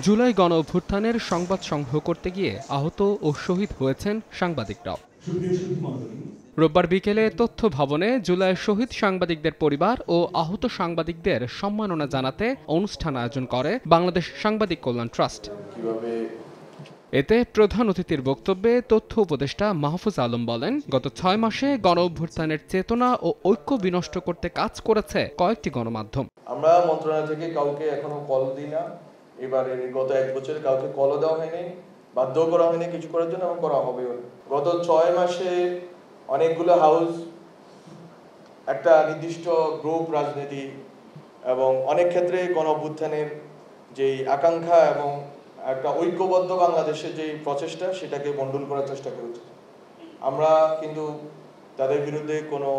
জুলাই গণ অভ্যুত্থানের সংবাদ সংগ্রহ করতে গিয়ে আহত ও শহীদ হয়েছেন সাংবাদিকরাও। রোববার বিকেলে তথ্য ভবনে জুলাই শহীদ সাংবাদিকদের পরিবার ও আহত সাংবাদিকদের সম্মাননা জানাতে অনুষ্ঠান আয়োজন করে বাংলাদেশ সাংবাদিক কল্যাণ ট্রাস্ট। এতে প্রধান অতিথির বক্তব্যে তথ্য উপদেষ্টা মাহফুজ আলম বলেন, গত ৬ মাসে গণ অভ্যুত্থানের চেতনা ও ঐক্য বিনষ্ট করতে কাজ করেছে কয়েকটি গণমাধ্যম। আমরা মন্ত্রণালয় থেকে কাউকে এখনো কল দিই না। এবারে গত ১ বছরে কাউকে কলও দেওয়া হয়নি, বাধ্য করা হয়নি কিছু করার জন্য, এবং করা হবেও না। গত ৬ মাসে অনেকগুলো হাউস, একটা নির্দিষ্ট গ্রুপ রাজনীতি এবং অনেক ক্ষেত্রে গণ অভ্যুত্থানের যেই আকাঙ্ক্ষা এবং একটা ঐক্যবদ্ধ বাংলাদেশের যে প্রচেষ্টা, সেটাকে মণ্ডল করার চেষ্টা করেছে। আমরা কিন্তু তাদের বিরুদ্ধে কোনো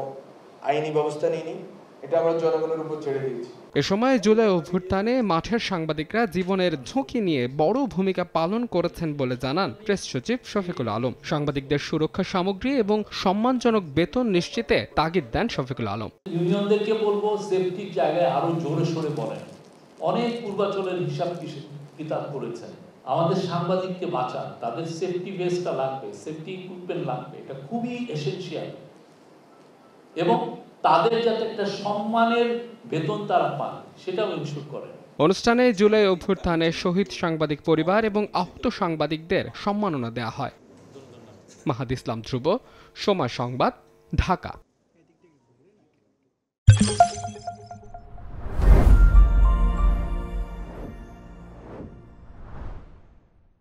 আইনি ব্যবস্থা নিইনি, এটা আমরা জনগণের উপর ছেড়ে দিয়েছি। এ সময় জুলাই অভ্যুত্থানে মাঠের সাংবাদিকরা জীবনের ঝুঁকি নিয়ে বড় ভূমিকা পালন করেছেন বলে জানান প্রেস সচিব শফিকুল আলম। সাংবাদিকদের সুরক্ষা সামগ্রী এবং সম্মানজনক বেতন নিশ্চিতে তাগিদ দেন শফিকুল আলম। ইউনিয়নদেরকে বলবো, সেফটির জায়গায় আরো জোরে সোরে বলেন। অনেক পূর্বাচলের হিসাব কিতাব করেছেন, আমাদের সাংবাদিককে বাঁচান, তাদের সেফটি ভেস্টটা লাগবে, সেফটি ইকুইপমেন্ট লাগবে, এটা খুবই এসেনশিয়াল। এবং তাদের যাতে একটা সম্মানের বেতন তারা পান, সেটাও ইনশিওর করেন। অনুষ্ঠানে জুলাই অভ্যুত্থানে শহীদ সাংবাদিক পরিবার এবং আহত সাংবাদিকদের সম্মাননা দেওয়া হয়। মাহাদ ইসলাম ধ্রুব, সময় সংবাদ, ঢাকা।